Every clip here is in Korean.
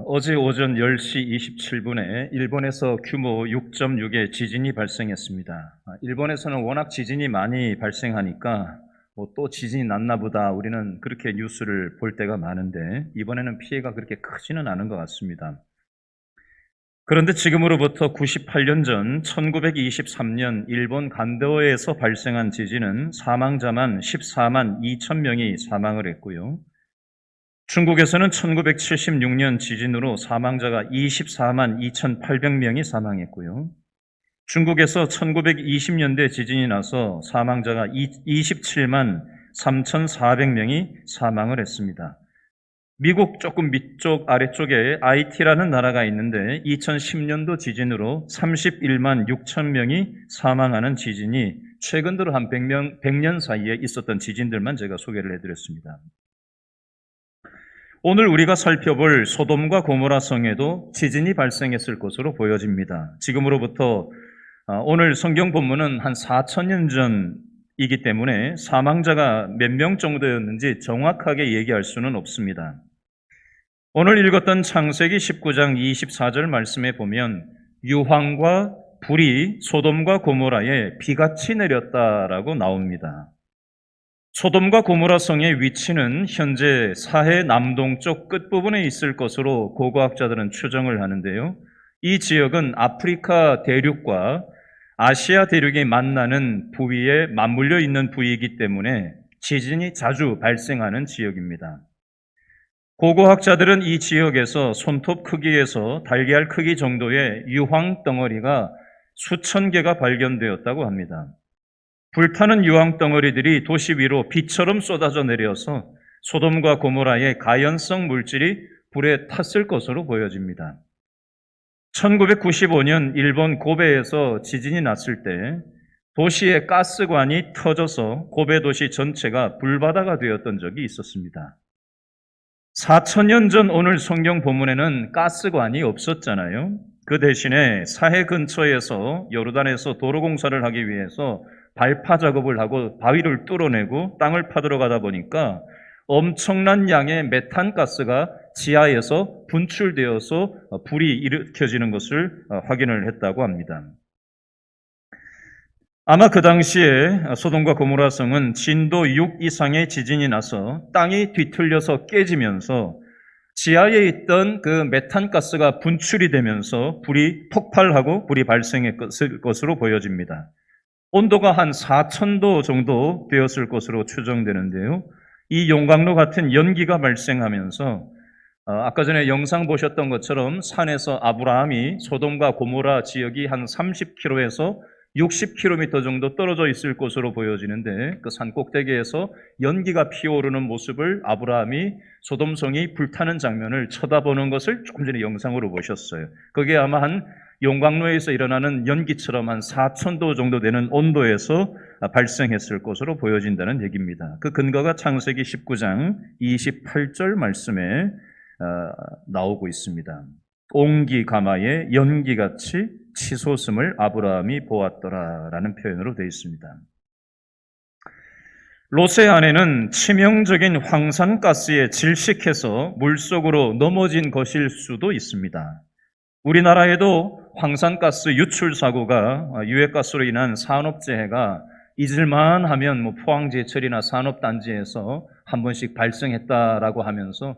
어제 오전 10시 27분에 일본에서 규모 6.6의 지진이 발생했습니다. 일본에서는 워낙 지진이 많이 발생하니까 또 지진이 났나 보다 우리는 그렇게 뉴스를 볼 때가 많은데 이번에는 피해가 그렇게 크지는 않은 것 같습니다. 그런데 지금으로부터 98년 전 1923년 일본 간도에서 발생한 지진은 사망자만 14만 2천 명이 사망을 했고요. 중국에서는 1976년 지진으로 사망자가 24만 2,800명이 사망했고요. 중국에서 1920년대 지진이 나서 사망자가 27만 3,400명이 사망을 했습니다. 미국 조금 밑쪽 아래쪽에 IT라는 나라가 있는데 2010년도 지진으로 31만 6천 명이 사망하는 지진이 최근 들어 한 100년 사이에 있었던 지진들만 제가 소개를 해드렸습니다. 오늘 우리가 살펴볼 소돔과 고모라 성에도 지진이 발생했을 것으로 보여집니다. 지금으로부터 오늘 성경 본문은 한 4,000년 전이기 때문에 사망자가 몇 명 정도였는지 정확하게 얘기할 수는 없습니다. 오늘 읽었던 창세기 19장 24절 말씀에 보면 유황과 불이 소돔과 고모라에 비같이 내렸다라고 나옵니다. 소돔과 고모라 성의 위치는 현재 사해 남동쪽 끝부분에 있을 것으로 고고학자들은 추정을 하는데요. 이 지역은 아프리카 대륙과 아시아 대륙이 만나는 부위에 맞물려 있는 부위이기 때문에 지진이 자주 발생하는 지역입니다. 고고학자들은 이 지역에서 손톱 크기에서 달걀 크기 정도의 유황 덩어리가 수천 개가 발견되었다고 합니다. 불타는 유황 덩어리들이 도시 위로 비처럼 쏟아져 내려서 소돔과 고모라의 가연성 물질이 불에 탔을 것으로 보여집니다. 1995년 일본 고베에서 지진이 났을 때 도시의 가스관이 터져서 고베 도시 전체가 불바다가 되었던 적이 있었습니다. 4,000년 전 오늘 성경 본문에는 가스관이 없었잖아요. 그 대신에 사해 근처에서 요르단에서 도로 공사를 하기 위해서 발파 작업을 하고 바위를 뚫어내고 땅을 파들어 가다 보니까 엄청난 양의 메탄가스가 지하에서 분출되어서 불이 일으켜지는 것을 확인을 했다고 합니다. 아마 그 당시에 소돔과 고모라 성은 진도 6 이상의 지진이 나서 땅이 뒤틀려서 깨지면서 지하에 있던 그 메탄가스가 분출이 되면서 불이 폭발하고 불이 발생했을 것으로 보여집니다. 온도가 한 4,000도 정도 되었을 것으로 추정되는데요. 이 용광로 같은 연기가 발생하면서 아까 전에 영상 보셨던 것처럼 산에서 아브라함이 소돔과 고모라 지역이 한 30km에서 60km 정도 떨어져 있을 것으로 보여지는데 그 산 꼭대기에서 연기가 피어오르는 모습을 아브라함이 소돔성이 불타는 장면을 쳐다보는 것을 조금 전에 영상으로 보셨어요. 그게 아마 한 용광로에서 일어나는 연기처럼 한 4,000도 정도 되는 온도에서 발생했을 것으로 보여진다는 얘기입니다. 그 근거가 창세기 19장 28절 말씀에 나오고 있습니다. 옹기 가마에 연기같이 치솟음을 아브라함이 보았더라라는 표현으로 되어 있습니다. 롯의 아내는 치명적인 황산가스에 질식해서 물속으로 넘어진 것일 수도 있습니다. 우리나라에도 황산가스 유출 사고가 유해가스로 인한 산업재해가 잊을만 하면 포항제철이나 산업단지에서 한 번씩 발생했다라고 하면서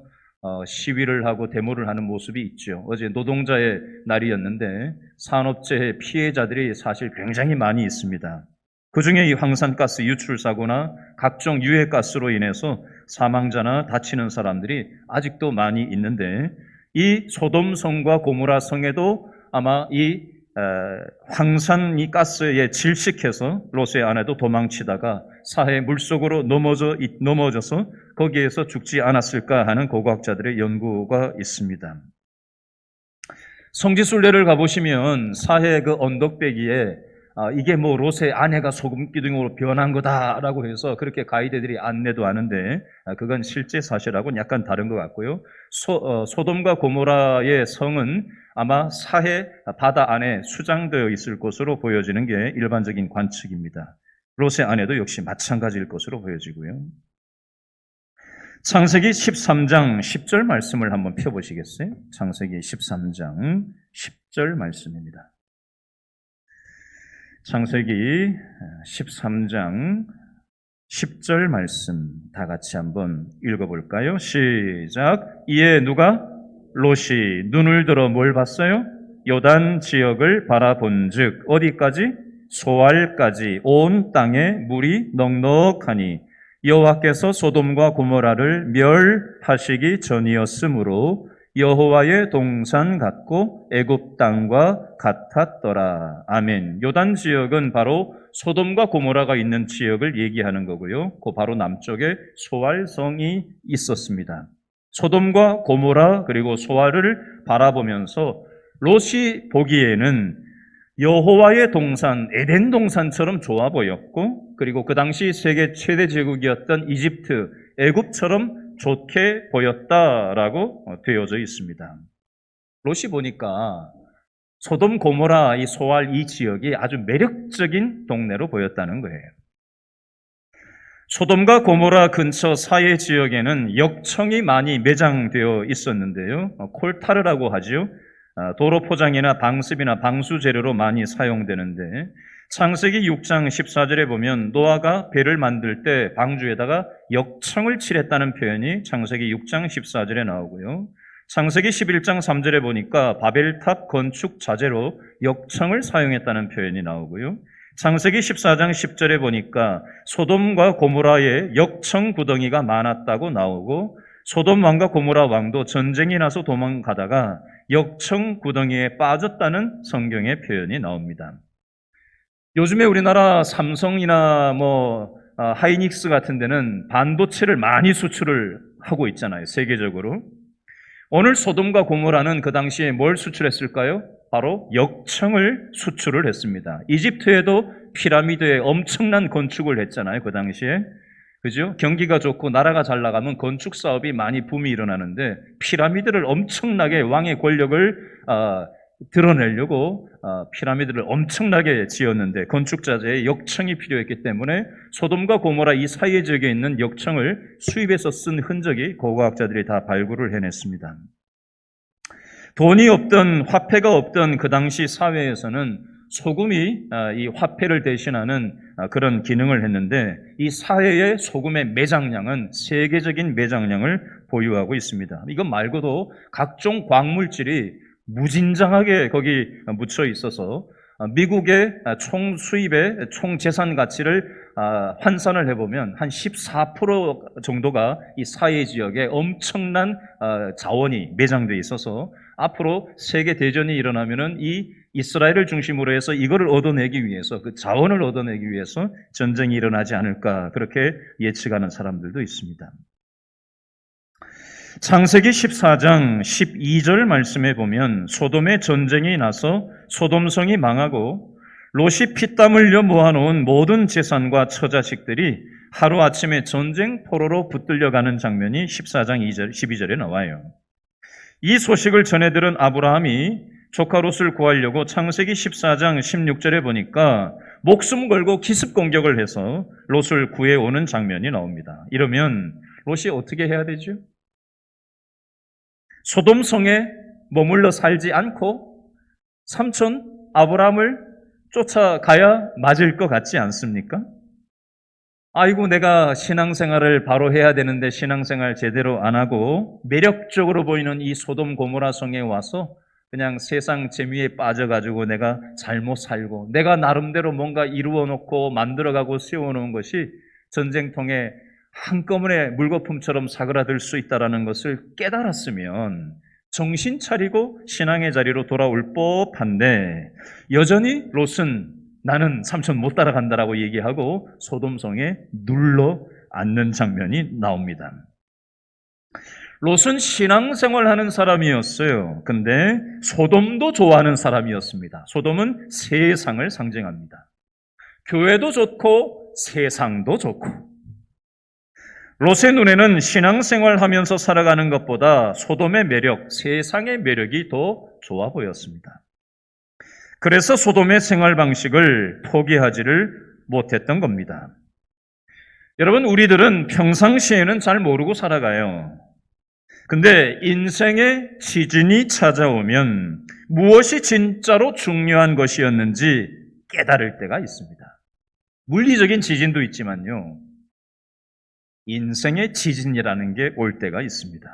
시위를 하고 데모를 하는 모습이 있죠. 어제 노동자의 날이었는데 산업재해 피해자들이 사실 굉장히 많이 있습니다. 그중에 이 황산가스 유출 사고나 각종 유해가스로 인해서 사망자나 다치는 사람들이 아직도 많이 있는데 이 소돔성과 고모라 성에도 아마 이 황산 이 가스에 질식해서 롯의 아내도 도망치다가 사해 물속으로 넘어져서 거기에서 죽지 않았을까 하는 고고학자들의 연구가 있습니다. 성지순례를 가보시면 사해 그 언덕배기에 이게 롯의 아내가 소금기둥으로 변한 거다라고 해서 그렇게 가이드들이 안내도 하는데 그건 실제 사실하고는 약간 다른 것 같고요. 소돔과 고모라의 성은 아마 사해 바다 안에 수장되어 있을 것으로 보여지는 게 일반적인 관측입니다. 롯의 아내도 역시 마찬가지일 것으로 보여지고요. 창세기 13장 10절 말씀을 한번 펴보시겠어요? 창세기 13장 10절 말씀입니다. 창세기 13장 10절 말씀 다 같이 한번 읽어볼까요? 시작. 이에 누가? 롯이 눈을 들어 뭘 봤어요? 요단 지역을 바라본즉 어디까지? 소알까지 온 땅에 물이 넉넉하니 여호와께서 소돔과 고모라를 멸하시기 전이었으므로 여호와의 동산 같고 애굽 땅과 같았더라. 아멘. 요단 지역은 바로 소돔과 고모라가 있는 지역을 얘기하는 거고요. 그 바로 남쪽에 소알성이 있었습니다. 소돔과 고모라 그리고 소알을 바라보면서 롯이 보기에는 여호와의 동산, 에덴 동산처럼 좋아 보였고, 그리고 그 당시 세계 최대 제국이었던 이집트, 애굽처럼 좋게 보였다라고 되어져 있습니다. 롯이 보니까 소돔, 고모라, 이 소알 이 지역이 아주 매력적인 동네로 보였다는 거예요. 소돔과 고모라 근처 사해 지역에는 역청이 많이 매장되어 있었는데요. 콜타르라고 하죠. 도로 포장이나 방습이나 방수 재료로 많이 사용되는데 창세기 6장 14절에 보면 노아가 배를 만들 때 방주에다가 역청을 칠했다는 표현이 창세기 6장 14절에 나오고요. 창세기 11장 3절에 보니까 바벨탑 건축 자재로 역청을 사용했다는 표현이 나오고요. 창세기 14장 10절에 보니까 소돔과 고모라에 역청 구덩이가 많았다고 나오고 소돔 왕과 고모라 왕도 전쟁이 나서 도망가다가 역청 구덩이에 빠졌다는 성경의 표현이 나옵니다. 요즘에 우리나라 삼성이나 하이닉스 같은 데는 반도체를 많이 수출을 하고 있잖아요. 세계적으로. 오늘 소돔과 고모라는 그 당시에 뭘 수출했을까요? 바로 역청을 수출을 했습니다. 이집트에도 피라미드에 엄청난 건축을 했잖아요. 그 당시에. 그죠? 경기가 좋고 나라가 잘 나가면 건축 사업이 많이 붐이 일어나는데 피라미드를 엄청나게 왕의 권력을 드러내려고 피라미드를 엄청나게 지었는데 건축 자재에 역청이 필요했기 때문에 소돔과 고모라 이 사이에 지역에 있는 역청을 수입해서 쓴 흔적이 고고학자들이 다 발굴을 해냈습니다. 돈이 없던 화폐가 없던 그 당시 사회에서는 소금이 이 화폐를 대신하는 그런 기능을 했는데 이 사회의 소금의 매장량은 세계적인 매장량을 보유하고 있습니다. 이것 말고도 각종 광물질이 무진장하게 거기 묻혀 있어서 미국의 총 수입의 총 재산 가치를 환산을 해보면 한 14% 정도가 이 사해 지역에 엄청난 자원이 매장되어 있어서 앞으로 세계 대전이 일어나면은 이 이스라엘을 중심으로 해서 이거를 얻어내기 위해서 그 자원을 얻어내기 위해서 전쟁이 일어나지 않을까 그렇게 예측하는 사람들도 있습니다. 창세기 14장 12절 말씀에 보면 소돔의 전쟁이 나서 소돔성이 망하고 롯이 피땀 흘려 모아놓은 모든 재산과 처자식들이 하루아침에 전쟁 포로로 붙들려가는 장면이 14장 12절에 나와요. 이 소식을 전해들은 아브라함이 조카 롯을 구하려고 창세기 14장 16절에 보니까 목숨 걸고 기습 공격을 해서 롯을 구해오는 장면이 나옵니다. 이러면 롯이 어떻게 해야 되죠? 소돔성에 머물러 살지 않고 삼촌 아브라함을 쫓아가야 맞을 것 같지 않습니까? 아이고 내가 신앙생활을 바로 해야 되는데 신앙생활 제대로 안 하고 매력적으로 보이는 이 소돔 고모라 성에 와서 그냥 세상 재미에 빠져가지고 내가 잘못 살고 내가 나름대로 뭔가 이루어 놓고 만들어가고 세워놓은 것이 전쟁통에 한꺼번에 물거품처럼 사그라들 수 있다는 것을 깨달았으면 정신 차리고 신앙의 자리로 돌아올 법한데 여전히 롯은 나는 삼촌 못 따라간다라고 얘기하고 소돔성에 눌러 앉는 장면이 나옵니다. 롯은 신앙생활하는 사람이었어요. 근데 소돔도 좋아하는 사람이었습니다. 소돔은 세상을 상징합니다. 교회도 좋고 세상도 좋고 롯의 눈에는 신앙생활하면서 살아가는 것보다 소돔의 매력, 세상의 매력이 더 좋아 보였습니다. 그래서 소돔의 생활 방식을 포기하지를 못했던 겁니다. 여러분, 우리들은 평상시에는 잘 모르고 살아가요. 근데 인생의 지진이 찾아오면 무엇이 진짜로 중요한 것이었는지 깨달을 때가 있습니다. 물리적인 지진도 있지만요, 인생의 지진이라는 게 올 때가 있습니다.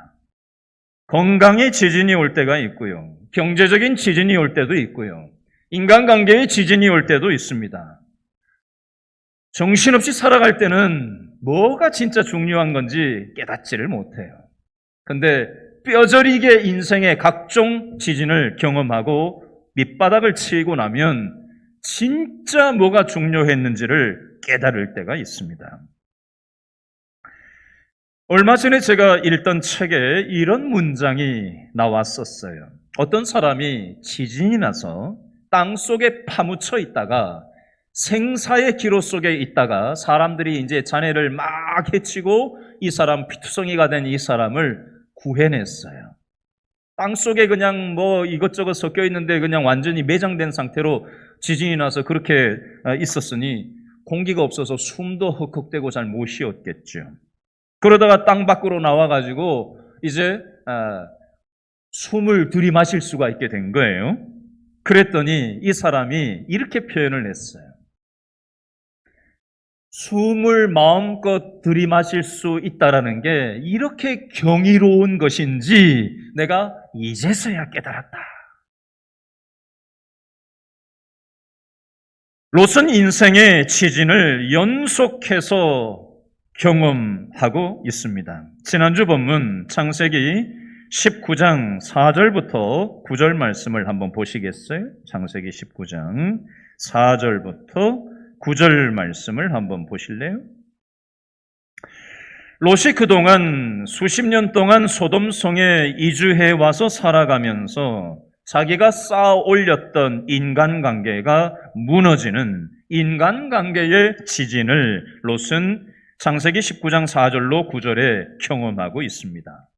건강의 지진이 올 때가 있고요, 경제적인 지진이 올 때도 있고요, 인간관계의 지진이 올 때도 있습니다. 정신없이 살아갈 때는 뭐가 진짜 중요한 건지 깨닫지를 못해요. 근데 뼈저리게 인생의 각종 지진을 경험하고 밑바닥을 치고 나면 진짜 뭐가 중요했는지를 깨달을 때가 있습니다. 얼마 전에 제가 읽던 책에 이런 문장이 나왔었어요. 어떤 사람이 지진이 나서 땅 속에 파묻혀 있다가 생사의 기로 속에 있다가 사람들이 이제 자네를 막 해치고 이 사람 피투성이가 된 이 사람을 구해냈어요. 땅 속에 그냥 뭐 이것저것 섞여 있는데 그냥 완전히 매장된 상태로 지진이 나서 그렇게 있었으니 공기가 없어서 숨도 헉헉대고 잘 못 쉬었겠죠. 그러다가 땅 밖으로 나와가지고 이제 숨을 들이마실 수가 있게 된 거예요. 그랬더니 이 사람이 이렇게 표현을 했어요. 숨을 마음껏 들이마실 수 있다라는 게 이렇게 경이로운 것인지 내가 이제서야 깨달았다. 롯은 인생의 지진을 연속해서 경험하고 있습니다. 지난주 본문 창세기 19장 4절부터 9절 말씀을 한번 보시겠어요? 창세기 19장 4절부터 9절 말씀을 한번 보실래요? 롯이 그동안 수십 년 동안 소돔성에 이주해 와서 살아가면서 자기가 쌓아 올렸던 인간관계가 무너지는 인간관계의 지진을 롯은 창세기 19장 4절로 9절에 경험하고 있습니다.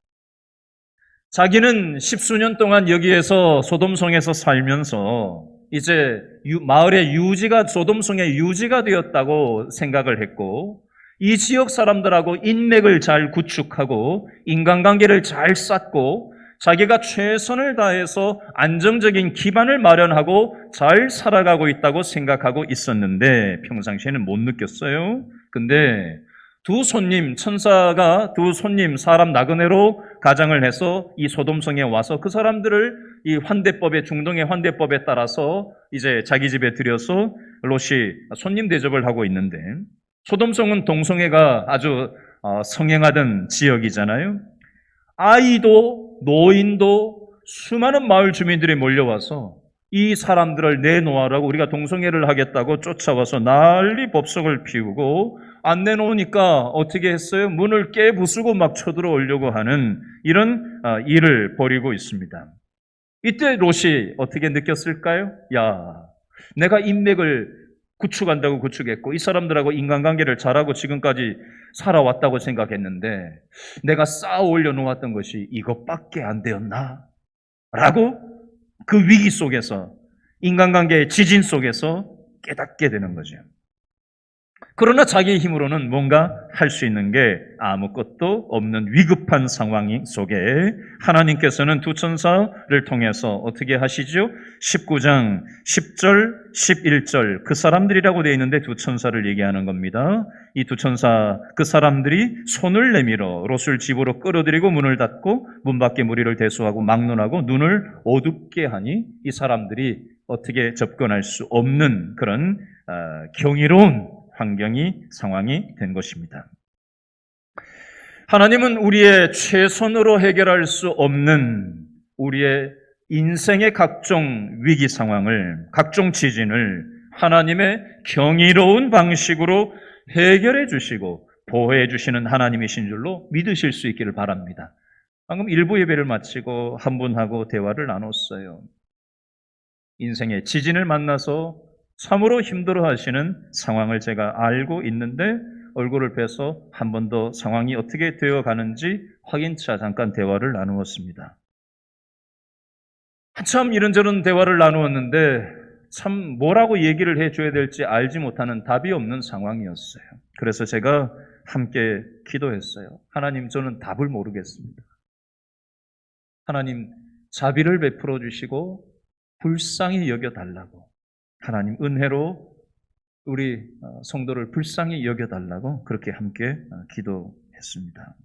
자기는 십수년 동안 여기에서 소돔성에서 살면서 이제 마을의 유지가, 소돔성의 유지가 되었다고 생각을 했고, 이 지역 사람들하고 인맥을 잘 구축하고 인간관계를 잘 쌓고 자기가 최선을 다해서 안정적인 기반을 마련하고 잘 살아가고 있다고 생각하고 있었는데 평상시에는 못 느꼈어요. 근데 천사가 두 손님 사람 나그네로 가장을 해서 이 소돔성에 와서 그 사람들을 이 환대법에, 중동의 환대법에 따라서 이제 자기 집에 들여서 롯이 손님 대접을 하고 있는데, 소돔성은 동성애가 아주 성행하던 지역이잖아요. 아이도 노인도 수많은 마을 주민들이 몰려와서 이 사람들을 내놓으라고, 우리가 동성애를 하겠다고 쫓아와서 난리 법석을 피우고, 안 내놓으니까 어떻게 했어요? 문을 깨부수고 막 쳐들어오려고 하는 이런 일을 벌이고 있습니다. 이때 롯이 어떻게 느꼈을까요? 야, 내가 인맥을 구축한다고 구축했고 이 사람들하고 인간관계를 잘하고 지금까지 살아왔다고 생각했는데 내가 쌓아 올려놓았던 것이 이것밖에 안 되었나? 라고 그 위기 속에서, 인간관계의 지진 속에서 깨닫게 되는 거죠. 그러나 자기의 힘으로는 뭔가 할 수 있는 게 아무것도 없는 위급한 상황 속에 하나님께서는 두 천사를 통해서 어떻게 하시죠? 19장 10절, 11절 그 사람들이라고 되어 있는데 두 천사를 얘기하는 겁니다. 이 두 천사, 그 사람들이 손을 내밀어 롯을 집으로 끌어들이고 문을 닫고 문 밖에 무리를 대수하고 막론하고 눈을 어둡게 하니 이 사람들이 어떻게 접근할 수 없는 그런 경이로운 상황이 된 것입니다. 하나님은 우리의 최선으로 해결할 수 없는 우리의 인생의 각종 위기 상황을, 각종 지진을 하나님의 경이로운 방식으로 해결해 주시고 보호해 주시는 하나님이신 줄로 믿으실 수 있기를 바랍니다. 방금 일부 예배를 마치고 한 분하고 대화를 나눴어요. 인생의 지진을 만나서 참으로 힘들어 하시는 상황을 제가 알고 있는데 얼굴을 뵈서 한 번 더 상황이 어떻게 되어 가는지 확인차 잠깐 대화를 나누었습니다. 한참 이런저런 대화를 나누었는데 참 뭐라고 얘기를 해줘야 될지 알지 못하는 답이 없는 상황이었어요. 그래서 제가 함께 기도했어요. 하나님, 저는 답을 모르겠습니다. 하나님, 자비를 베풀어 주시고 불쌍히 여겨달라고, 하나님 은혜로 우리 성도를 불쌍히 여겨달라고 그렇게 함께 기도했습니다.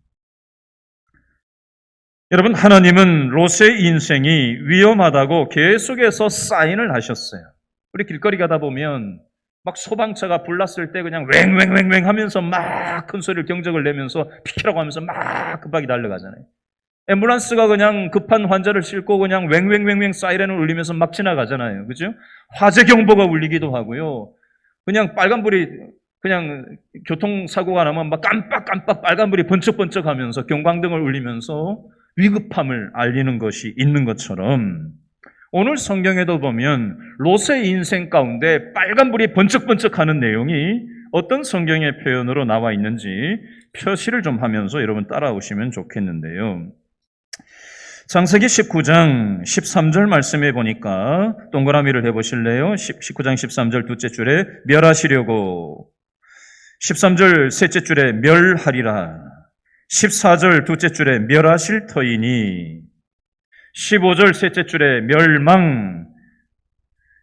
여러분, 하나님은 롯의 인생이 위험하다고 계속해서 사인을 하셨어요. 우리 길거리 가다 보면 막 소방차가 불났을 때 그냥 웽웽웽웽 하면서 막 큰 소리를 경적을 내면서 피키라고 하면서 막 급하게 달려가잖아요. 앰뷸런스가 그냥 급한 환자를 싣고 그냥 웽웽웽웽 사이렌을 울리면서 막 지나가잖아요. 그죠? 화재 경보가 울리기도 하고요. 그냥 빨간불이 그냥 교통사고가 나면 막 깜빡깜빡 빨간불이 번쩍번쩍 하면서 경광등을 울리면서 위급함을 알리는 것이 있는 것처럼 오늘 성경에도 보면 롯의 인생 가운데 빨간불이 번쩍번쩍하는 내용이 어떤 성경의 표현으로 나와 있는지 표시를 좀 하면서 여러분 따라오시면 좋겠는데요. 창세기 19장 13절 말씀해 보니까 동그라미를 해보실래요? 19장 13절 둘째 줄에 멸하시려고, 13절 셋째 줄에 멸하리라, 14절 둘째 줄에 멸하실 터이니, 15절 셋째 줄에 멸망,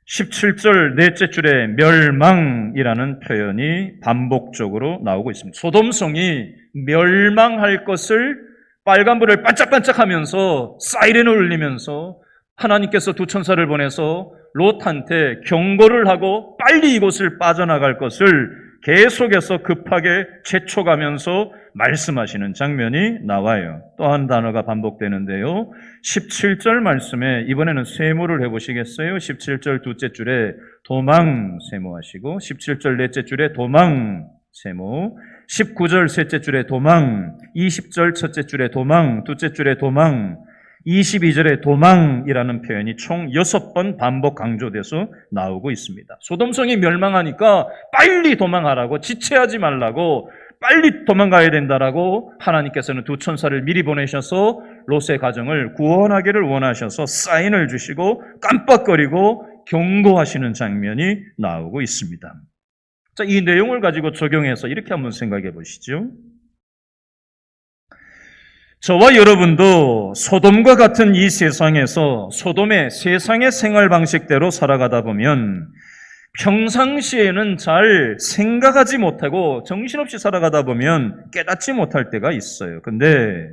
17절 넷째 줄에 멸망이라는 표현이 반복적으로 나오고 있습니다. 소돔성이 멸망할 것을 빨간불을 반짝반짝하면서 사이렌을 울리면서 하나님께서 두 천사를 보내서 롯한테 경고를 하고 빨리 이곳을 빠져나갈 것을 계속해서 급하게 재촉하면서 말씀하시는 장면이 나와요. 또 한 단어가 반복되는데요. 17절 말씀에 이번에는 세모를 해보시겠어요? 17절 둘째 줄에 도망 세모하시고, 17절 넷째 줄에 도망 세모, 19절 셋째 줄에 도망, 20절 첫째 줄에 도망, 둘째 줄에 도망, 22절에 도망이라는 표현이 총 6번 반복 강조돼서 나오고 있습니다. 소돔성이 멸망하니까 빨리 도망하라고, 지체하지 말라고, 빨리 도망가야 된다라고 하나님께서는 두 천사를 미리 보내셔서 롯의 가정을 구원하기를 원하셔서 사인을 주시고 깜빡거리고 경고하시는 장면이 나오고 있습니다. 자, 이 내용을 가지고 적용해서 이렇게 한번 생각해 보시죠. 저와 여러분도 소돔과 같은 이 세상에서 소돔의 세상의 생활 방식대로 살아가다 보면 평상시에는 잘 생각하지 못하고 정신없이 살아가다 보면 깨닫지 못할 때가 있어요. 근데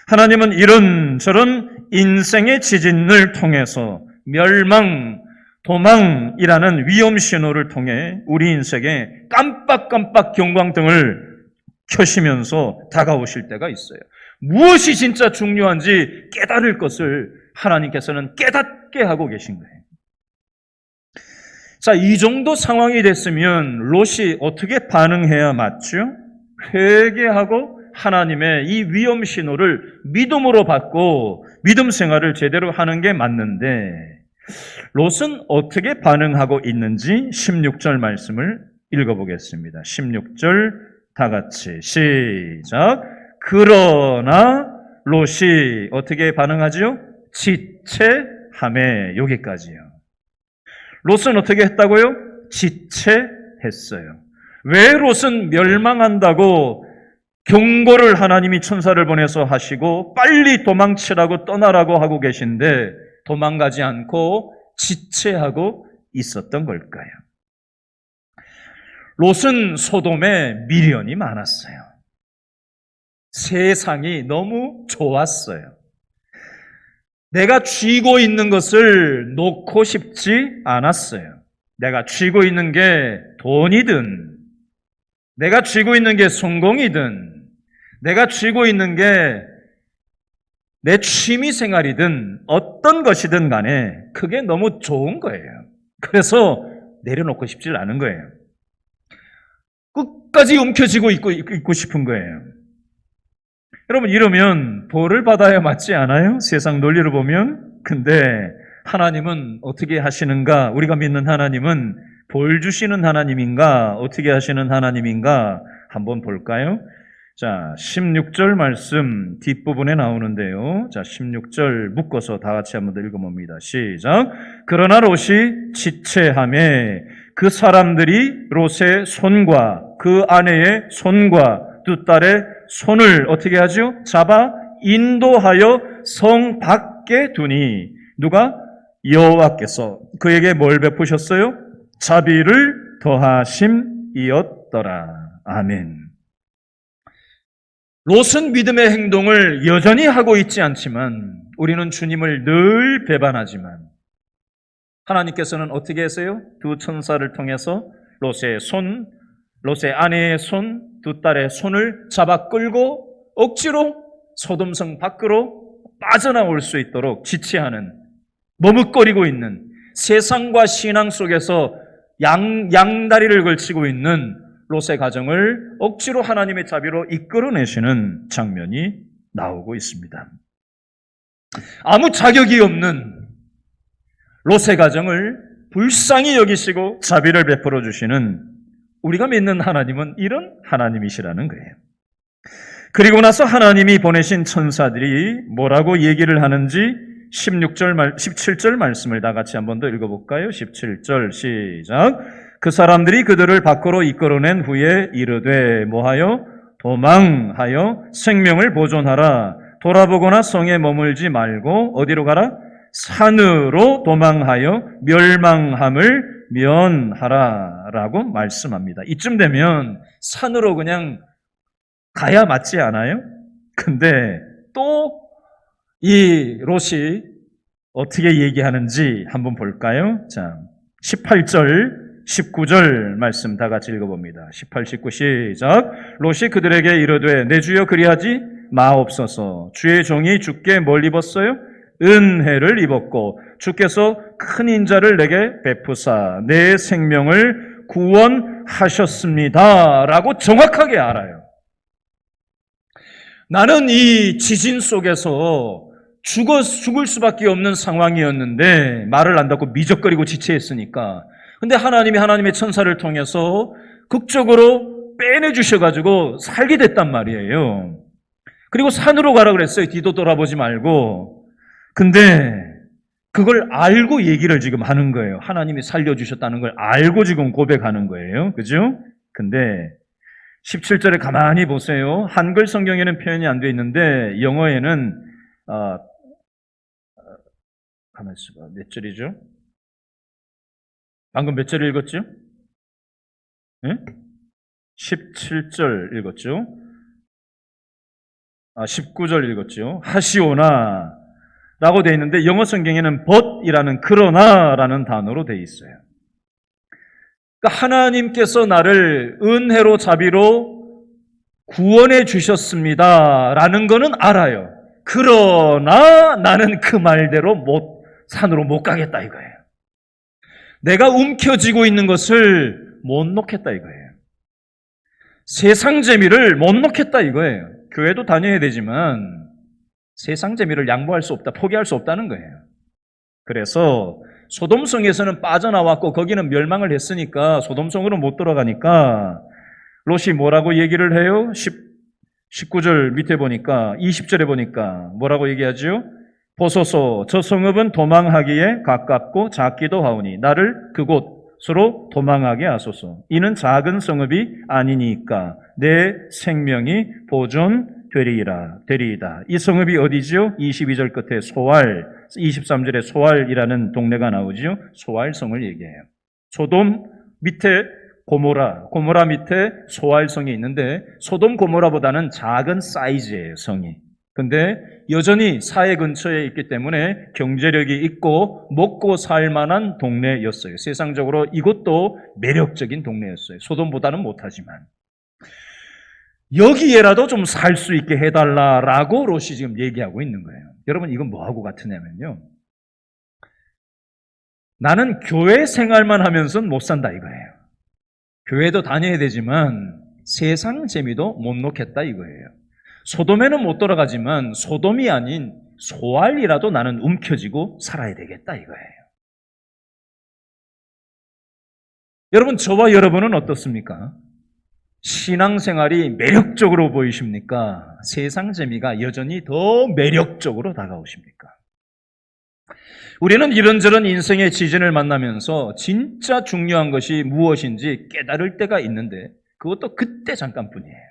하나님은 이런저런 인생의 지진을 통해서 멸망, 도망이라는 위험 신호를 통해 우리 인생에 깜빡깜빡 경광등을 켜시면서 다가오실 때가 있어요. 무엇이 진짜 중요한지 깨달을 것을 하나님께서는 깨닫게 하고 계신 거예요. 자, 이 정도 상황이 됐으면 롯이 어떻게 반응해야 맞죠? 회개하고 하나님의 이 위험 신호를 믿음으로 받고 믿음 생활을 제대로 하는 게 맞는데 롯은 어떻게 반응하고 있는지 16절 말씀을 읽어보겠습니다. 16절 다 같이 시작. 그러나 롯이 어떻게 반응하지요? 지체하매. 여기까지요. 롯은 어떻게 했다고요? 지체했어요. 왜 롯은 멸망한다고 경고를 하나님이 천사를 보내서 하시고 빨리 도망치라고 떠나라고 하고 계신데 도망가지 않고 지체하고 있었던 걸까요? 롯은 소돔에 미련이 많았어요. 세상이 너무 좋았어요. 내가 쥐고 있는 것을 놓고 싶지 않았어요. 내가 쥐고 있는 게 돈이든, 내가 쥐고 있는 게 성공이든, 내가 쥐고 있는 게 내 취미 생활이든 어떤 것이든 간에 그게 너무 좋은 거예요. 그래서 내려놓고 싶지 않은 거예요. 끝까지 움켜쥐고 있고 싶은 거예요. 여러분, 이러면 벌을 받아야 맞지 않아요? 세상 논리로 보면. 근데 하나님은 어떻게 하시는가? 우리가 믿는 하나님은 벌 주시는 하나님인가? 어떻게 하시는 하나님인가? 한번 볼까요? 자, 16절 말씀 뒷부분에 나오는데요. 자, 16절 묶어서 다 같이 한번 더 읽어봅니다. 시작. 그러나 롯이 지체하매 그 사람들이 롯의 손과 그 아내의 손과 두 딸의 손을 어떻게 하죠? 잡아 인도하여 성 밖에 두니 누가? 여호와께서 그에게 뭘 베푸셨어요? 자비를 더하심이었더라. 아멘. 롯은 믿음의 행동을 여전히 하고 있지 않지만 우리는 주님을 늘 배반하지만 하나님께서는 어떻게 하세요? 두 천사를 통해서 롯의 아내의 손, 두 딸의 손을 잡아 끌고 억지로 소돔성 밖으로 빠져나올 수 있도록 지체하는, 머뭇거리고 있는, 세상과 신앙 속에서 양다리를 걸치고 있는 롯의 가정을 억지로 하나님의 자비로 이끌어내시는 장면이 나오고 있습니다. 아무 자격이 없는 롯의 가정을 불쌍히 여기시고 자비를 베풀어 주시는 우리가 믿는 하나님은 이런 하나님이시라는 거예요. 그리고 나서 하나님이 보내신 천사들이 뭐라고 얘기를 하는지 17절 말씀을 다 같이 한 번 더 읽어볼까요? 17절 시작. 그 사람들이 그들을 밖으로 이끌어낸 후에 이르되 뭐하여? 도망하여 생명을 보존하라. 돌아보거나 성에 머물지 말고 어디로 가라? 산으로 도망하여 멸망함을 면하라 라고 말씀합니다. 이쯤 되면 산으로 그냥 가야 맞지 않아요? 근데 또 이 롯이 어떻게 얘기하는지 한번 볼까요? 자, 18절, 19절 말씀 다 같이 읽어봅니다. 18, 19 시작. 롯이 그들에게 이르되 내 주여 그리하지 마옵소서. 주의 종이 주께 뭘 입었어요? 은혜를 입었고 주께서 큰 인자를 내게 베푸사 내 생명을 구원하셨습니다 라고 정확하게 알아요. 나는 이 지진 속에서 죽을 수밖에 없는 상황이었는데 말을 안 듣고 미적거리고 지체했으니까. 근데 하나님이 하나님의 천사를 통해서 극적으로 빼내주셔가지고 살게 됐단 말이에요. 그리고 산으로 가라 그랬어요. 뒤도 돌아보지 말고. 근데 그걸 알고 얘기를 지금 하는 거예요. 하나님이 살려주셨다는 걸 알고 지금 고백하는 거예요. 그죠? 근데 17절에 가만히 보세요. 한글 성경에는 표현이 안 돼 있는데 영어에는 가만히 있어봐. 몇 절이죠? 방금 몇 절 읽었죠? 네? 17절 읽었죠? 19절 읽었죠? 하시오나 라고 되어 있는데 영어 성경에는 but이라는 그러나라는 단어로 되어 있어요. 그러니까 하나님께서 나를 은혜로 자비로 구원해 주셨습니다 라는 거는 알아요. 그러나 나는 그 말대로 산으로 못 가겠다 이거예요. 내가 움켜쥐고 있는 것을 못 놓겠다 이거예요. 세상 재미를 못 놓겠다 이거예요. 교회도 다녀야 되지만 세상 재미를 양보할 수 없다, 포기할 수 없다는 거예요. 그래서 소돔성에서는 빠져나왔고 거기는 멸망을 했으니까 소돔성으로 못 들어가니까 롯이 뭐라고 얘기를 해요? 19절 밑에 보니까 20절에 보니까 뭐라고 얘기하죠? 보소서 저 성읍은 도망하기에 가깝고 작기도 하오니 나를 그곳으로 도망하게 하소서. 이는 작은 성읍이 아니니까 내 생명이 보존되리이다. 이 성읍이 어디죠? 22절 끝에 소알, 23절에 소알이라는 동네가 나오죠. 소알성을 얘기해요. 소돔 밑에 고모라 밑에 소알성이 있는데 소돔 고모라보다는 작은 사이즈예요, 성이. 근데 여전히 사해 근처에 있기 때문에 경제력이 있고 먹고 살 만한 동네였어요. 세상적으로 이것도 매력적인 동네였어요. 소돔보다는 못하지만. 여기에라도 좀 살 수 있게 해달라라고 롯이 지금 얘기하고 있는 거예요. 여러분 이건 뭐하고 같으냐면요. 나는 교회 생활만 하면서는 못 산다 이거예요. 교회도 다녀야 되지만 세상 재미도 못 놓겠다 이거예요. 소돔에는 못 돌아가지만 소돔이 아닌 소알이라도 나는 움켜쥐고 살아야 되겠다 이거예요. 여러분 저와 여러분은 어떻습니까? 신앙생활이 매력적으로 보이십니까? 세상 재미가 여전히 더 매력적으로 다가오십니까? 우리는 이런저런 인생의 지진을 만나면서 진짜 중요한 것이 무엇인지 깨달을 때가 있는데 그것도 그때 잠깐뿐이에요.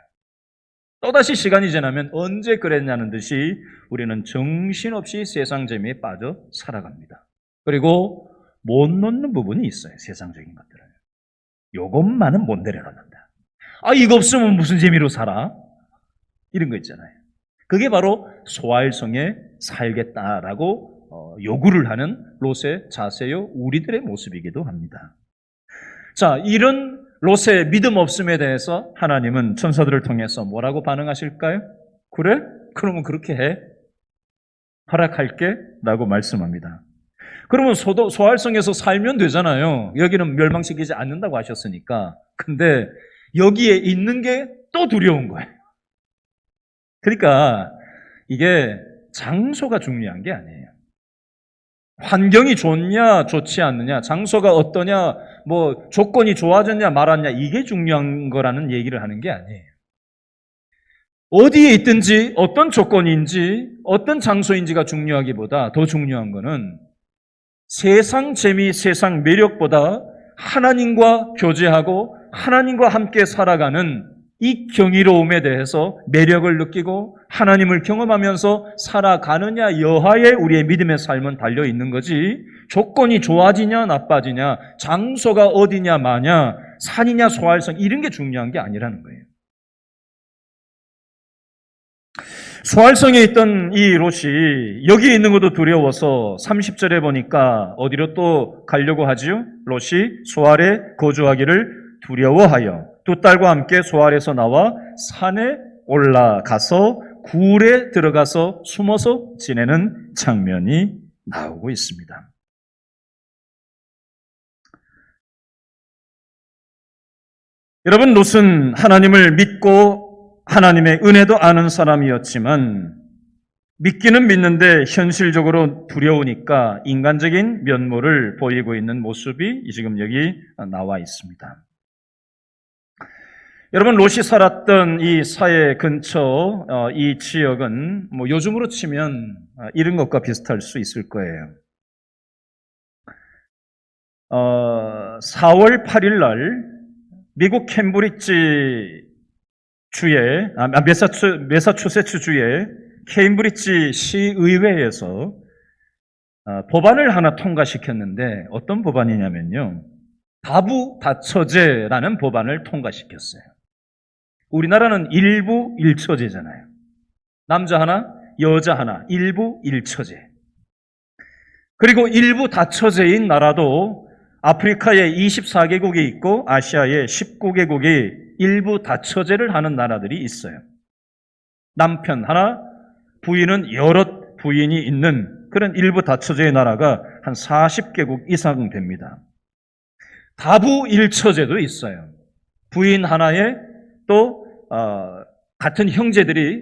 또다시 시간이 지나면 언제 그랬냐는 듯이 우리는 정신없이 세상 재미에 빠져 살아갑니다. 그리고 못 놓는 부분이 있어요. 세상적인 것들을. 요것만은 못 내려놓는다. 이거 없으면 무슨 재미로 살아? 이런 거 있잖아요. 그게 바로 소활성에 살겠다라고 요구를 하는 롯의 자세요, 우리들의 모습이기도 합니다. 자, 이런 롯의 믿음 없음에 대해서 하나님은 천사들을 통해서 뭐라고 반응하실까요? 그래? 그러면 그렇게 해. 허락할게 라고 말씀합니다. 그러면 소활성에서 살면 되잖아요. 여기는 멸망시키지 않는다고 하셨으니까. 근데 여기에 있는 게 또 두려운 거예요. 그러니까 이게 장소가 중요한 게 아니에요. 환경이 좋냐 좋지 않느냐, 장소가 어떠냐, 뭐 조건이 좋아졌냐 말았냐, 이게 중요한 거라는 얘기를 하는 게 아니에요. 어디에 있든지 어떤 조건인지 어떤 장소인지가 중요하기보다 더 중요한 거는 세상 재미, 세상 매력보다 하나님과 교제하고 하나님과 함께 살아가는 이 경이로움에 대해서 매력을 느끼고 하나님을 경험하면서 살아가느냐 여하에 우리의 믿음의 삶은 달려있는 거지, 조건이 좋아지냐 나빠지냐, 장소가 어디냐 마냐, 산이냐 소활성, 이런 게 중요한 게 아니라는 거예요. 소활성에 있던 이 롯이 여기 있는 것도 두려워서 30절에 보니까 어디로 또 가려고 하지요? 롯이 소알에 거주하기를 두려워하여 두 딸과 함께 소알에서 나와 산에 올라가서 굴에 들어가서 숨어서 지내는 장면이 나오고 있습니다. 여러분, 롯은 하나님을 믿고 하나님의 은혜도 아는 사람이었지만 믿기는 믿는데 현실적으로 두려우니까 인간적인 면모를 보이고 있는 모습이 지금 여기 나와 있습니다. 여러분, 롯이 살았던 이 사해 근처 이 지역은 뭐 요즘으로 치면 이런 것과 비슷할 수 있을 거예요. 4월 8일 날 미국 캠브리지 주의 매사추세츠 주의 케임브리지 시의회에서 법안을 하나 통과시켰는데 어떤 법안이냐면요, 다부다처제라는 법안을 통과시켰어요. 우리나라는 일부 일처제잖아요. 남자 하나, 여자 하나, 일부 일처제. 그리고 일부 다처제인 나라도 아프리카에 24개국이 있고 아시아에 19개국이 일부 다처제를 하는 나라들이 있어요. 남편 하나, 부인은 여럿 부인이 있는 그런 일부 다처제의 나라가 한 40개국 이상 됩니다. 다부 일처제도 있어요. 부인 하나에 또 같은 형제들이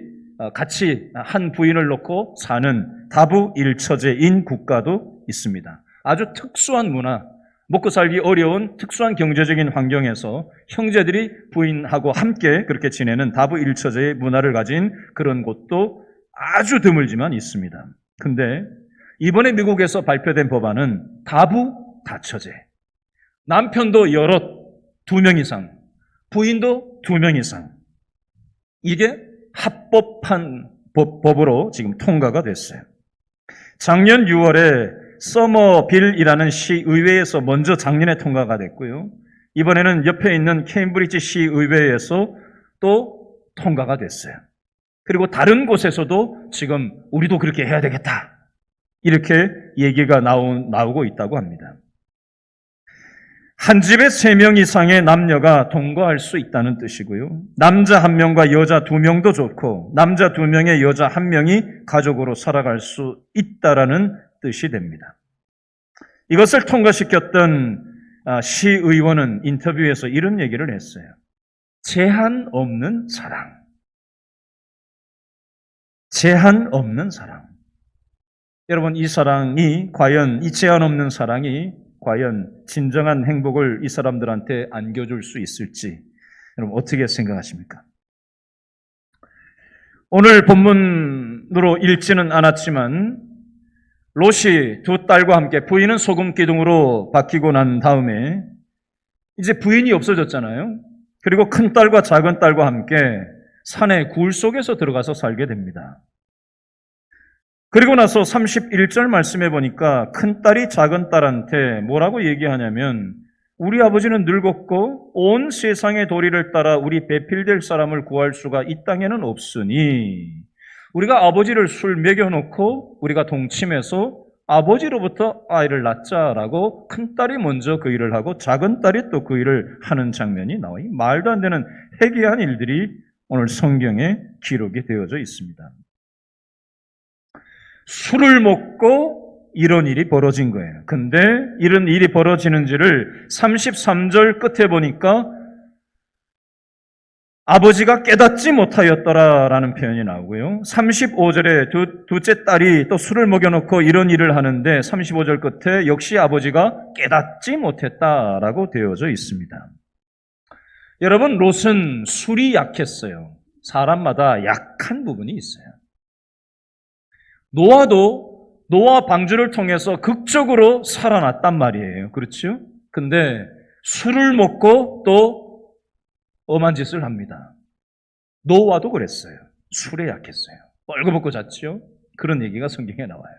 같이 한 부인을 놓고 사는 다부 일처제인 국가도 있습니다. 아주 특수한 문화, 먹고 살기 어려운 특수한 경제적인 환경에서 형제들이 부인하고 함께 그렇게 지내는 다부 일처제의 문화를 가진 그런 곳도 아주 드물지만 있습니다. 근데 이번에 미국에서 발표된 법안은 다부 다처제. 남편도 여럿 2명 이상, 부인도 2명 이상. 이게 합법한 법으로 지금 통과가 됐어요. 작년 6월에 서머빌이라는 시의회에서 먼저 작년에 통과가 됐고요. 이번에는 옆에 있는 케임브리지 시의회에서 또 통과가 됐어요. 그리고 다른 곳에서도 지금 우리도 그렇게 해야 되겠다, 이렇게 얘기가 나오고 있다고 합니다. 한 집에 3명 이상의 남녀가 동거할 수 있다는 뜻이고요. 남자 1명과 여자 2명도 좋고 남자 2명에 여자 1명이 가족으로 살아갈 수 있다라는 뜻이 됩니다. 이것을 통과시켰던 시의원은 인터뷰에서 이런 얘기를 했어요. 제한 없는 사랑. 제한 없는 사랑. 여러분, 이 사랑이 과연, 이 제한 없는 사랑이 과연 진정한 행복을 이 사람들한테 안겨줄 수 있을지 여러분 어떻게 생각하십니까? 오늘 본문으로 읽지는 않았지만 롯이 2 딸과 함께, 부인은 소금 기둥으로 바뀌고 난 다음에 이제 부인이 없어졌잖아요. 그리고 큰 딸과 작은 딸과 함께 산의 굴 속에서 들어가서 살게 됩니다. 그리고 나서 31절 말씀해 보니까 큰딸이 작은딸한테 뭐라고 얘기하냐면 우리 아버지는 늙었고 온 세상의 도리를 따라 우리 배필될 사람을 구할 수가 이 땅에는 없으니 우리가 아버지를 술 먹여놓고 우리가 동침해서 아버지로부터 아이를 낳자라고 큰딸이 먼저 그 일을 하고 작은딸이 또 그 일을 하는 장면이 나와요. 말도 안 되는 해괴한 일들이 오늘 성경에 기록이 되어져 있습니다. 술을 먹고 이런 일이 벌어진 거예요. 근데 이런 일이 벌어지는지를 33절 끝에 보니까 아버지가 깨닫지 못하였더라라는 표현이 나오고요. 35절에 둘째 딸이 또 술을 먹여놓고 이런 일을 하는데 35절 끝에 역시 아버지가 깨닫지 못했다라고 되어져 있습니다. 여러분, 롯은 술이 약했어요. 사람마다 약한 부분이 있어요. 노아도 노아 방주를 통해서 극적으로 살아났단 말이에요. 그렇죠? 근데 술을 먹고 또 엄한 짓을 합니다. 노아도 그랬어요. 술에 약했어요. 벌거벗고 잤죠? 그런 얘기가 성경에 나와요.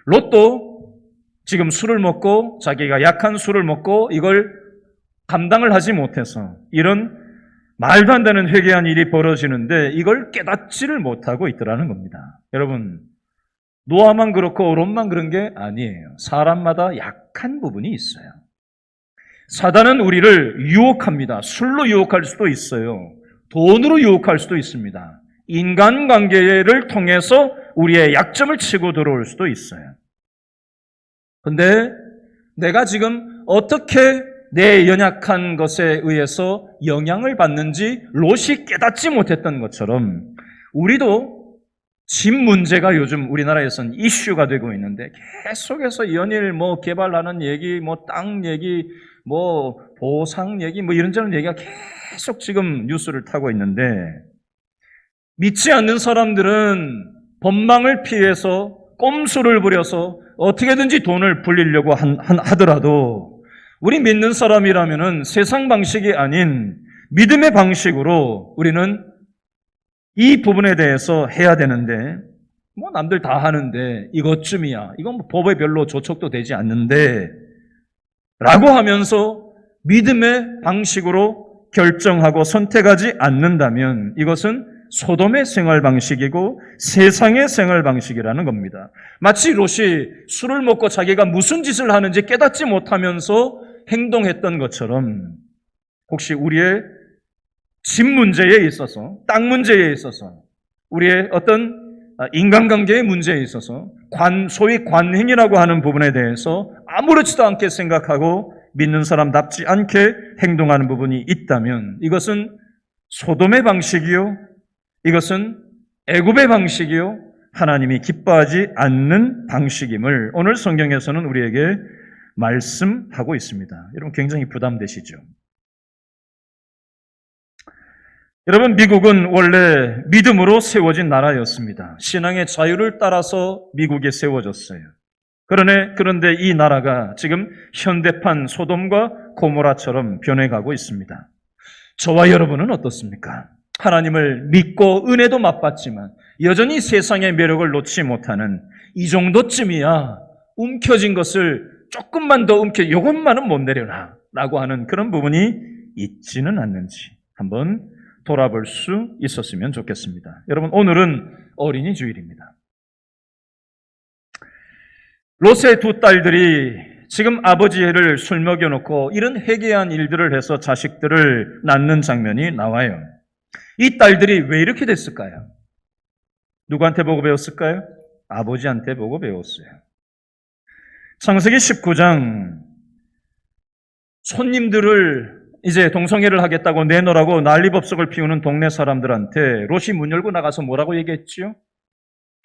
롯도 지금 술을 먹고 자기가 약한 술을 먹고 이걸 감당을 하지 못해서 이런 말도 안 되는 회개한 일이 벌어지는데 이걸 깨닫지를 못하고 있더라는 겁니다. 여러분, 노아만 그렇고 롯만 그런 게 아니에요. 사람마다 약한 부분이 있어요. 사단은 우리를 유혹합니다. 술로 유혹할 수도 있어요. 돈으로 유혹할 수도 있습니다. 인간관계를 통해서 우리의 약점을 치고 들어올 수도 있어요. 근데 내가 지금 어떻게 내 연약한 것에 의해서 영향을 받는지 롯이 깨닫지 못했던 것처럼 우리도 집 문제가 요즘 우리나라에서는 이슈가 되고 있는데 계속해서 연일 개발하는 얘기, 땅 얘기, 보상 얘기, 이런저런 얘기가 계속 지금 뉴스를 타고 있는데 믿지 않는 사람들은 법망을 피해서 꼼수를 부려서 어떻게든지 돈을 불리려고 하더라도 우리 믿는 사람이라면은 세상 방식이 아닌 믿음의 방식으로 우리는 이 부분에 대해서 해야 되는데 남들 다 하는데 이것쯤이야. 이건 법에 별로 조촉도 되지 않는데 라고 하면서 믿음의 방식으로 결정하고 선택하지 않는다면 이것은 소돔의 생활 방식이고 세상의 생활 방식이라는 겁니다. 마치 롯이 술을 먹고 자기가 무슨 짓을 하는지 깨닫지 못하면서 행동했던 것처럼 혹시 우리의 집 문제에 있어서, 땅 문제에 있어서, 우리의 어떤 인간관계의 문제에 있어서 소위 관행이라고 하는 부분에 대해서 아무렇지도 않게 생각하고 믿는 사람답지 않게 행동하는 부분이 있다면 이것은 소돔의 방식이요, 이것은 애굽의 방식이요, 하나님이 기뻐하지 않는 방식임을 오늘 성경에서는 우리에게 말씀하고 있습니다. 여러분 굉장히 부담되시죠? 여러분, 미국은 원래 믿음으로 세워진 나라였습니다. 신앙의 자유를 따라서 미국이 세워졌어요. 그런데 이 나라가 지금 현대판 소돔과 고모라처럼 변해가고 있습니다. 저와 여러분은 어떻습니까? 하나님을 믿고 은혜도 맛봤지만 여전히 세상의 매력을 놓지 못하는 이 정도쯤이야 움켜진 것을 조금만 더 이것만은 못 내려놔 라고 하는 그런 부분이 있지는 않는지 한번 돌아볼 수 있었으면 좋겠습니다. 여러분, 오늘은 어린이 주일입니다. 롯의 두 딸들이 지금 아버지를 술 먹여놓고 이런 회개한 일들을 해서 자식들을 낳는 장면이 나와요. 이 딸들이 왜 이렇게 됐을까요? 누구한테 보고 배웠을까요? 아버지한테 보고 배웠어요. 창세기 19장 손님들을 이제 동성애를 하겠다고 내놓으라고 난리법석을 피우는 동네 사람들한테 롯이 문 열고 나가서 뭐라고 얘기했지요?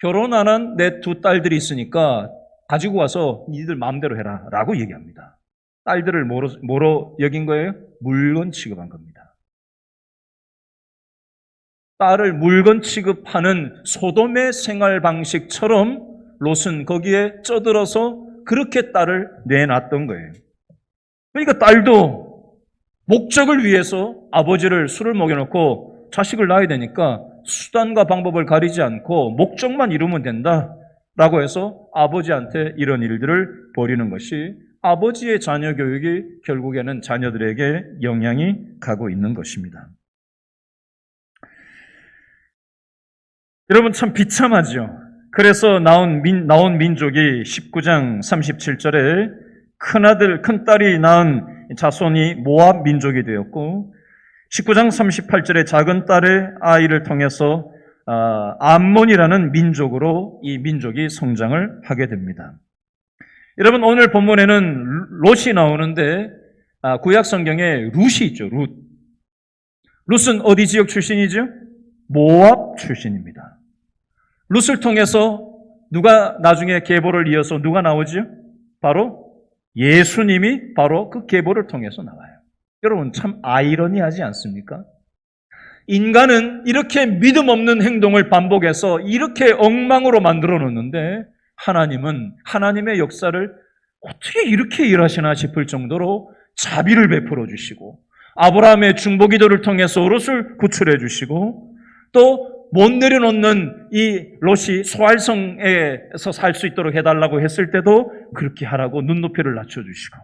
결혼 안 한 내 두 딸들이 있으니까 가지고 와서 니들 마음대로 해라 라고 얘기합니다. 딸들을 뭐로 여긴 거예요? 물건 취급한 겁니다. 딸을 물건 취급하는 소돔의 생활 방식처럼 롯은 거기에 쩌들어서 그렇게 딸을 내놨던 거예요. 그러니까 딸도 목적을 위해서 아버지를 술을 먹여놓고 자식을 낳아야 되니까 수단과 방법을 가리지 않고 목적만 이루면 된다라고 해서 아버지한테 이런 일들을 벌이는 것이 아버지의 자녀 교육이 결국에는 자녀들에게 영향이 가고 있는 것입니다. 여러분 참 비참하죠. 그래서 나온 민족이 19장 37절에 큰딸이 낳은 자손이 모압 민족이 되었고 19장 38절에 작은 딸의 아이를 통해서 암몬이라는 민족으로 이 민족이 성장을 하게 됩니다. 여러분 오늘 본문에는 롯이 나오는데 구약 성경에 룻이 있죠. 룻은 어디 지역 출신이죠? 모압 출신입니다. 룻을 통해서 누가 나중에 계보를 이어서 누가 나오죠? 바로 예수님이 바로 그 계보를 통해서 나와요. 여러분 참 아이러니하지 않습니까? 인간은 이렇게 믿음 없는 행동을 반복해서 이렇게 엉망으로 만들어 놓는데 하나님은 하나님의 역사를 어떻게 이렇게 일하시나 싶을 정도로 자비를 베풀어 주시고 아브라함의 중보기도를 통해서 롯을 구출해 주시고 또 못 내려놓는 이 롯이 소알성에서 살 수 있도록 해달라고 했을 때도 그렇게 하라고 눈높이를 낮춰주시고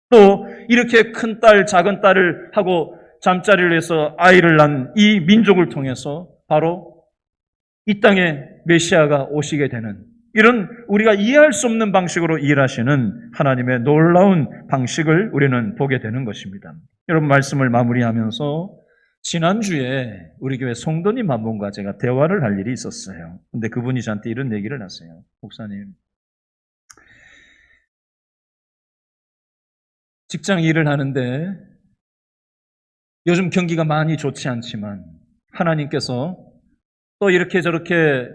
또 이렇게 큰 딸, 작은 딸을 하고 잠자리를 해서 아이를 낳은 이 민족을 통해서 바로 이 땅에 메시아가 오시게 되는 이런 우리가 이해할 수 없는 방식으로 일하시는 하나님의 놀라운 방식을 우리는 보게 되는 것입니다. 여러분 말씀을 마무리하면서 지난주에 우리 교회 송도님 한 분과 제가 대화를 할 일이 있었어요. 근데 그분이 저한테 이런 얘기를 하세요. 목사님, 직장 일을 하는데 요즘 경기가 많이 좋지 않지만 하나님께서 또 이렇게 저렇게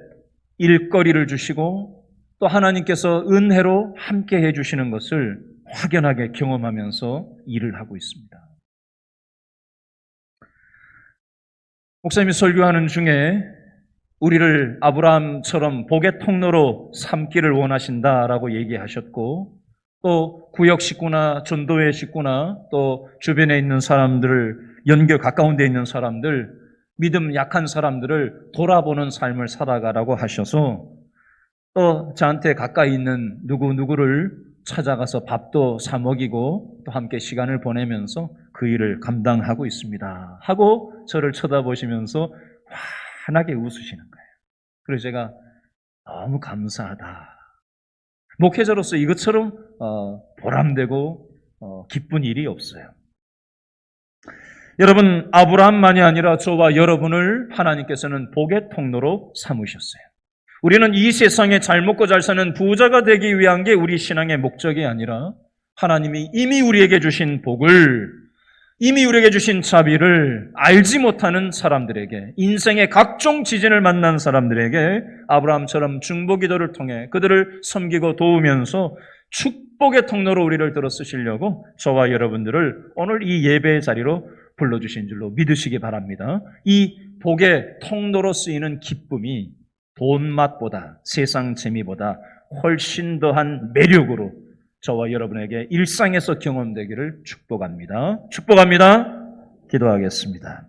일거리를 주시고 또 하나님께서 은혜로 함께 해주시는 것을 확연하게 경험하면서 일을 하고 있습니다. 목사님이 설교하는 중에 우리를 아브라함처럼 복의 통로로 삼기를 원하신다라고 얘기하셨고 또 구역 식구나 전도회 식구나 또 주변에 있는 사람들을 가까운 데 있는 사람들 믿음 약한 사람들을 돌아보는 삶을 살아가라고 하셔서 또 저한테 가까이 있는 누구를 찾아가서 밥도 사 먹이고 또 함께 시간을 보내면서 그 일을 감당하고 있습니다. 하고 저를 쳐다보시면서 환하게 웃으시는 거예요. 그래서 제가 너무 감사하다. 목회자로서 이것처럼 보람되고 기쁜 일이 없어요. 여러분 아브라함만이 아니라 저와 여러분을 하나님께서는 복의 통로로 삼으셨어요. 우리는 이 세상에 잘 먹고 잘 사는 부자가 되기 위한 게 우리 신앙의 목적이 아니라 하나님이 이미 우리에게 주신 복을 이미 우리에게 주신 자비를 알지 못하는 사람들에게 인생의 각종 지진을 만난 사람들에게 아브라함처럼 중보기도를 통해 그들을 섬기고 도우면서 축복의 통로로 우리를 들어 쓰시려고 저와 여러분들을 오늘 이 예배의 자리로 불러주신 줄로 믿으시기 바랍니다. 이 복의 통로로 쓰이는 기쁨이 돈맛보다 세상 재미보다 훨씬 더한 매력으로 저와 여러분에게 일상에서 경험되기를 축복합니다. 축복합니다. 기도하겠습니다.